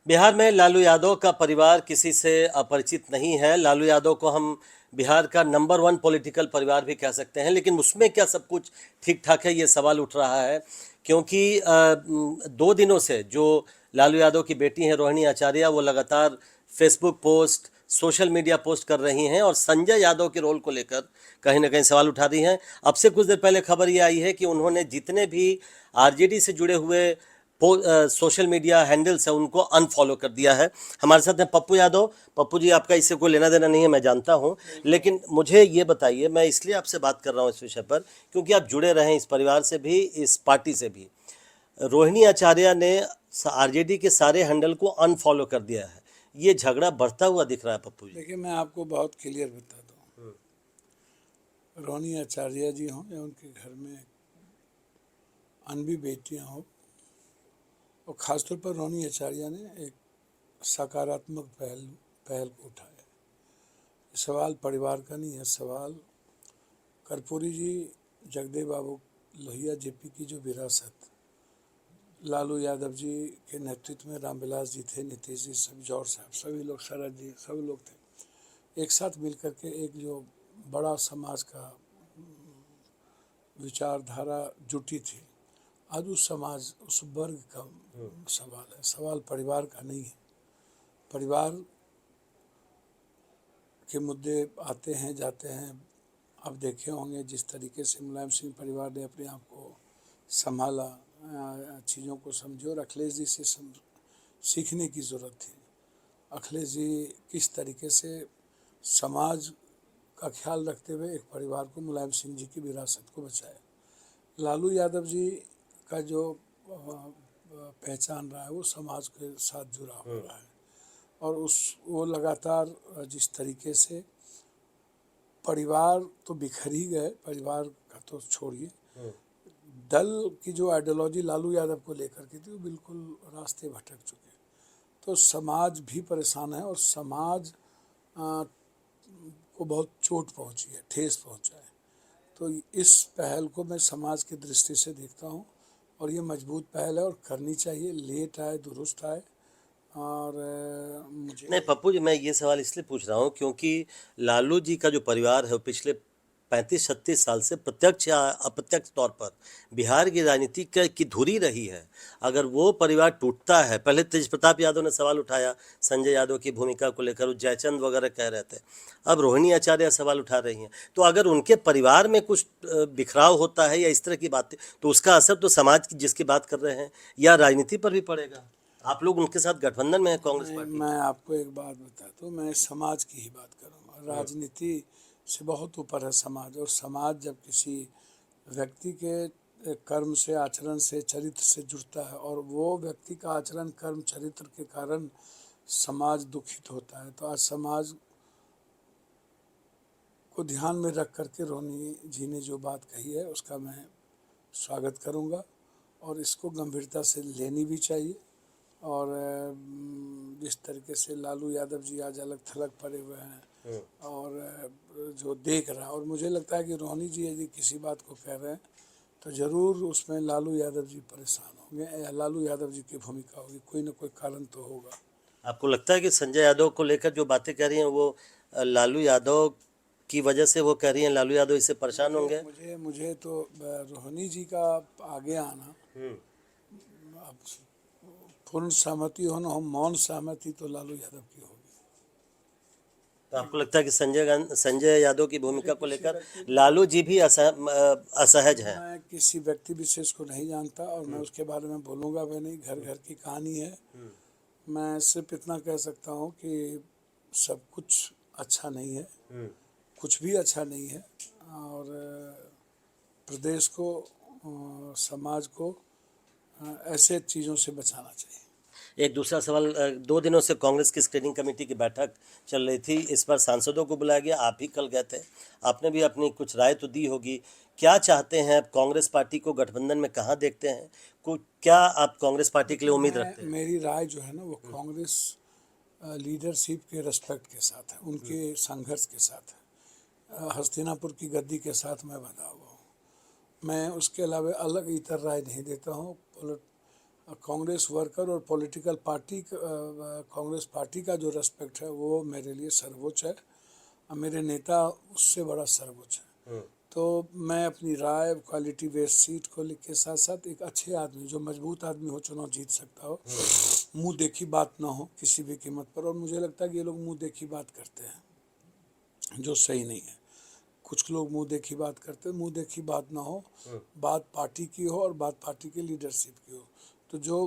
बिहार में लालू यादव का परिवार किसी से अपरिचित नहीं है। लालू यादव को हम बिहार का नंबर वन पॉलिटिकल परिवार भी कह सकते हैं, लेकिन उसमें क्या सब कुछ ठीक ठाक है, ये सवाल उठ रहा है। क्योंकि 2 दिनों से जो लालू यादव की बेटी हैं रोहिणी आचार्य, वो लगातार Facebook post, social media post कर रही हैं और संजय यादव के रोल को लेकर कहीं ना कहीं सवाल उठा रही हैं। अब से कुछ देर पहले खबर ये आई है कि उन्होंने जितने भी आरजेडी से जुड़े हुए सोशल मीडिया हैंडल्स है उनको अनफॉलो कर दिया है। हमारे साथ हैं पप्पू यादव। पप्पू जी, आपका इससे कोई लेना देना नहीं है, मैं जानता हूं, लेकिन मुझे ये बताइए, मैं इसलिए आपसे बात कर रहा हूं इस विषय पर क्योंकि आप जुड़े रहे हैं इस परिवार से भी, इस पार्टी से भी। रोहिणी आचार्य ने आरजेडी के सारे हैंडल को अनफॉलो कर दिया है। ये झगड़ा बढ़ता हुआ दिख रहा है पप्पू जी। देखिए, मैं आपको बहुत क्लियर बताता हूँ। रोहिणी आचार्य जी हों या उनके घर में अनबी बेटियाँ हों, और ख़ासतौर पर रोहिणी आचार्य ने एक सकारात्मक पहल को उठाया। सवाल परिवार का नहीं है, सवाल कर्पूरी जी, जगदेव बाबू लोहिया जेपी की जो विरासत, लालू यादव जी के नेतृत्व में रामविलास जी थे, नीतीश जी, सब जौहर साहब, सभी लोग, शरद जी, सब लोग थे, एक साथ मिलकर के एक जो बड़ा समाज का विचारधारा जुटी थी। आज उस समाज, उस वर्ग का सवाल है, सवाल परिवार का नहीं है। परिवार के मुद्दे आते हैं जाते हैं। आप देखे होंगे जिस तरीके से मुलायम सिंह परिवार ने अपने आप को संभाला, चीज़ों को समझे, और अखिलेश जी से सीखने की ज़रूरत थी। अखिलेश जी किस तरीके से समाज का ख्याल रखते हुए एक परिवार को, मुलायम सिंह जी की विरासत को बचाया। लालू यादव जी का जो पहचान रहा है वो समाज के साथ जुड़ा हुआ है, और वो लगातार जिस तरीके से परिवार तो बिखर ही गए, परिवार का तो छोड़िए, दल की जो आइडियोलॉजी लालू यादव को लेकर के थी वो बिल्कुल रास्ते भटक चुके। तो समाज भी परेशान है, और समाज को बहुत चोट पहुंची है, ठेस पहुंचा है। तो इस पहल को मैं समाज की दृष्टि से देखता हूं, और ये मजबूत पहल है और करनी चाहिए। लेट आए दुरुस्त आए। और मुझे नहीं पप्पू जी, मैं ये सवाल इसलिए पूछ रहा हूँ क्योंकि लालू जी का जो परिवार है वो पिछले 35-36 साल से प्रत्यक्ष या अप्रत्यक्ष तौर पर बिहार की राजनीति की धुरी रही है। अगर वो परिवार टूटता है, पहले तेज प्रताप यादव ने सवाल उठाया संजय यादव की भूमिका को लेकर, वो जयचंद वगैरह कह रहे थे, अब रोहिणी आचार्य सवाल उठा रही हैं। तो अगर उनके परिवार में कुछ बिखराव होता है या इस तरह की बातें, तो उसका असर तो समाज की जिसकी बात कर रहे हैं या राजनीति पर भी पड़ेगा। आप लोग उनके साथ गठबंधन में है, कांग्रेस पार्टी। मैं आपको एक बात बताता हूँ। मैं समाज की ही बात करूँगा। राजनीति से बहुत ऊपर है समाज, और समाज जब किसी व्यक्ति के कर्म से, आचरण से, चरित्र से जुड़ता है, और वो व्यक्ति का आचरण, कर्म, चरित्र के कारण समाज दुखित होता है, तो आज समाज को ध्यान में रख करके रोहिणी जी ने जो बात कही है उसका मैं स्वागत करूँगा, और इसको गंभीरता से लेनी भी चाहिए। और जिस तरीके से लालू यादव जी आज अलग थलग पड़े हुए हैं, और जो देख रहा है, और मुझे लगता है कि रोहिणी जी यदि किसी बात को कह रहे हैं तो ज़रूर उसमें लालू यादव जी परेशान होंगे, या लालू यादव जी की भूमिका होगी, कोई ना कोई कारण तो होगा। आपको लगता है कि संजय यादव को लेकर जो बातें कह रही हैं वो लालू यादव की वजह से वो कह रही हैं, लालू यादव इससे परेशान होंगे? मुझे मुझे तो रोहिणी जी का आगे आना, अब पूर्ण सहमति हो ना हो, मौन सहमति तो लालू यादव की होगी। तो आपको लगता है कि संजय यादव की भूमिका को लेकर लालू जी भी असहज हैं? मैं किसी व्यक्ति विशेष को नहीं जानता, और मैं उसके बारे में बोलूँगा भी नहीं। घर घर की कहानी है। मैं सिर्फ इतना कह सकता हूँ कि सब कुछ अच्छा नहीं है, कुछ भी अच्छा नहीं है, और प्रदेश को, समाज को ऐसे चीज़ों से बचाना चाहिए। एक दूसरा सवाल, 2 दिनों से कांग्रेस की स्क्रीनिंग कमेटी की बैठक चल रही थी, इस पर सांसदों को बुलाया गया, आप भी कल गए थे, आपने भी अपनी कुछ राय तो दी होगी। क्या चाहते हैं आप कांग्रेस पार्टी को गठबंधन में, कहाँ देखते हैं? क्या आप कांग्रेस पार्टी के लिए उम्मीद रखते हैं? मेरी राय जो है ना वो कांग्रेस लीडरशिप के रेस्पेक्ट के साथ है, उनके संघर्ष के साथ है। हस्तिनापुर की गद्दी के साथ मैं बंधा हुआ हूँ। मैं उसके अलावा अलग इतर राय नहीं देता हूँ। कांग्रेस वर्कर और पॉलिटिकल पार्टी, कांग्रेस पार्टी का जो रेस्पेक्ट है वो मेरे लिए सर्वोच्च है, और मेरे नेता उससे बड़ा सर्वोच्च है। तो मैं अपनी राय क्वालिटी बेस्ड सीट को के साथ साथ एक अच्छे आदमी, जो मजबूत आदमी हो, चुनाव जीत सकता हो, मुंह देखी बात ना हो किसी भी कीमत पर। और मुझे लगता है कि ये लोग मुंह देखी बात करते हैं, जो सही नहीं है। कुछ लोग मुंह देखी बात करते हैं, मुंह देखी बात ना हो, बात पार्टी की हो और बात पार्टी के लीडरशिप की हो। तो जो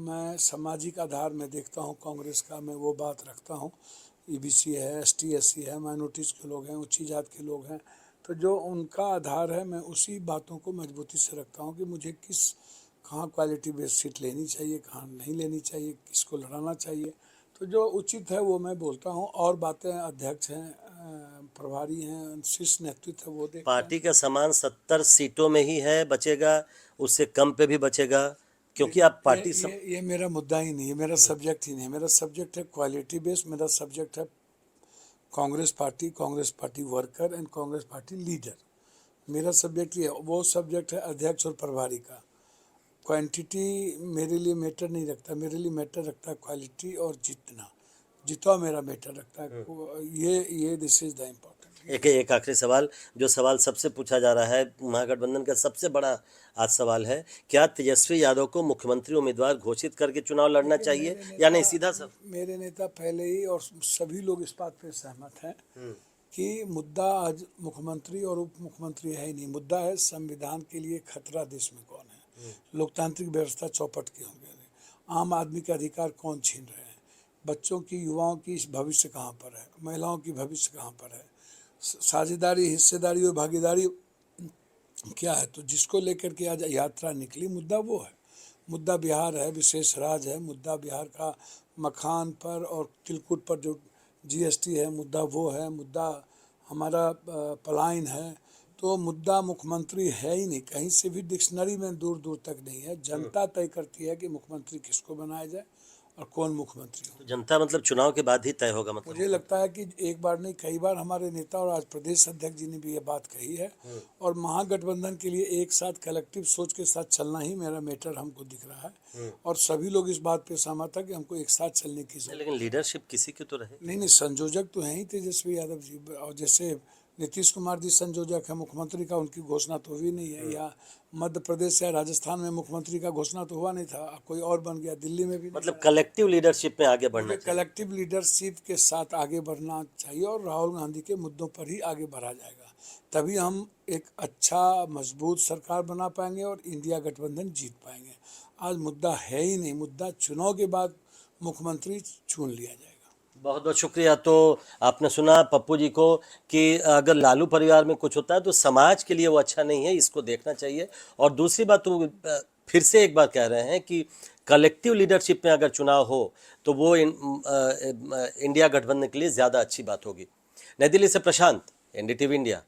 मैं सामाजिक आधार में देखता हूँ कांग्रेस का, मैं वो बात रखता हूँ। ईबीसी है, एसटी एससी है, माइनॉरिटीज़ के लोग हैं, ऊंची जात के लोग हैं, तो जो उनका आधार है मैं उसी बातों को मजबूती से रखता हूँ कि मुझे कहाँ क्वालिटी बेस्ड सीट लेनी चाहिए, कहाँ नहीं लेनी चाहिए, किसको लड़ाना चाहिए। तो जो उचित है वो मैं बोलता हूँ, और बातें अध्यक्ष हैं, प्रभारी हैं, शीर्ष नेतृत्व है, वो देखते हैं। पार्टी का सामान 70 सीटों में ही है, बचेगा, उससे कम पे भी बचेगा, क्योंकि आप पार्टी ये मेरा मुद्दा ही नहीं है, मेरा सब्जेक्ट ही नहीं है। मेरा सब्जेक्ट है क्वालिटी बेस्ड, मेरा सब्जेक्ट है Congress party worker and Congress party leader. मेरा सब्जेक्ट ये, वो सब्जेक्ट है अध्यक्ष और प्रभारी का। क्वांटिटी मेरे लिए मैटर नहीं रखता, मेरे लिए मैटर रखता है क्वालिटी, और जितना मेरा मैटर रखता है। ये दिस इज द इम्पोर्टेंट। एक आखिरी सवाल, जो सवाल सबसे पूछा जा रहा है, महागठबंधन का सबसे बड़ा आज सवाल है, क्या तेजस्वी यादव को मुख्यमंत्री उम्मीदवार घोषित करके चुनाव लड़ना चाहिए या नहीं, सीधा सब? मेरे नेता पहले ही और सभी लोग इस बात पे सहमत हैं कि मुद्दा आज मुख्यमंत्री और उप मुख्यमंत्री है ही नहीं। मुद्दा है संविधान के लिए खतरा देश में कौन है, लोकतांत्रिक व्यवस्था चौपट की होंगे, आम आदमी के अधिकार कौन छीन रहे हैं, बच्चों की, युवाओं की भविष्य कहाँ पर है, महिलाओं की भविष्य कहाँ पर है, साझेदारी, हिस्सेदारी और भागीदारी क्या है। तो जिसको लेकर के आज यात्रा निकली, मुद्दा वो है। मुद्दा बिहार है, विशेष राज है, मुद्दा बिहार का मखान पर और तिलकुट पर जो जीएसटी है, मुद्दा वो है। मुद्दा हमारा पलायन है। तो मुद्दा मुख्यमंत्री है ही नहीं, कहीं से भी डिक्शनरी में दूर दूर तक नहीं है। जनता तय करती है कि मुख्यमंत्री किसको बनाया जाए और कौन मुख्यमंत्री हो। तो जनता मतलब चुनाव के बाद ही तय होगा, मतलब? मुझे लगता है कि एक बार नहीं, कई बार हमारे नेता और आज प्रदेश अध्यक्ष जी ने भी ये बात कही है। और महागठबंधन के लिए एक साथ कलेक्टिव सोच के साथ चलना ही मेरा मैटर हमको दिख रहा है, और सभी लोग इस बात पे सहमत है कि हमको एक साथ चलने की जरूरत है। लेकिन लीडरशिप किसी की तो रहे। नहीं, संयोजक तो हैं ही तेजस्वी यादव जी, और जैसे नीतीश कुमार जी संयोजक है मुख्यमंत्री का, उनकी घोषणा तो हुई नहीं है। या मध्य प्रदेश या राजस्थान में मुख्यमंत्री का घोषणा तो हुआ नहीं था, कोई और बन गया। दिल्ली में भी मतलब कलेक्टिव लीडरशिप में आगे बढ़ना चाहिए। कलेक्टिव लीडरशिप के साथ आगे बढ़ना चाहिए, और राहुल गांधी के मुद्दों पर ही आगे बढ़ा जाएगा। तभी हम एक अच्छा मजबूत सरकार बना पाएंगे और इंडिया गठबंधन जीत पाएंगे। आज मुद्दा है ही नहीं, मुद्दा चुनाव के बाद मुख्यमंत्री चुन लिया जाएगा। बहुत बहुत शुक्रिया। तो आपने सुना पप्पू जी को कि अगर लालू परिवार में कुछ होता है तो समाज के लिए वो अच्छा नहीं है, इसको देखना चाहिए। और दूसरी बात, तो फिर से एक बात कह रहे हैं कि कलेक्टिव लीडरशिप में अगर चुनाव हो तो वो इंडिया गठबंधन के लिए ज़्यादा अच्छी बात होगी। नई दिल्ली से प्रशांत, एनडीटीवी इंडिया।